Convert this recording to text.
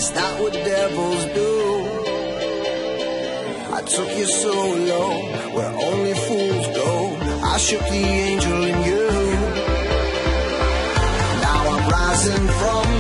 Is that what devils do? I took you so low, where only fools go. I shook the angel in you. Now I'm rising from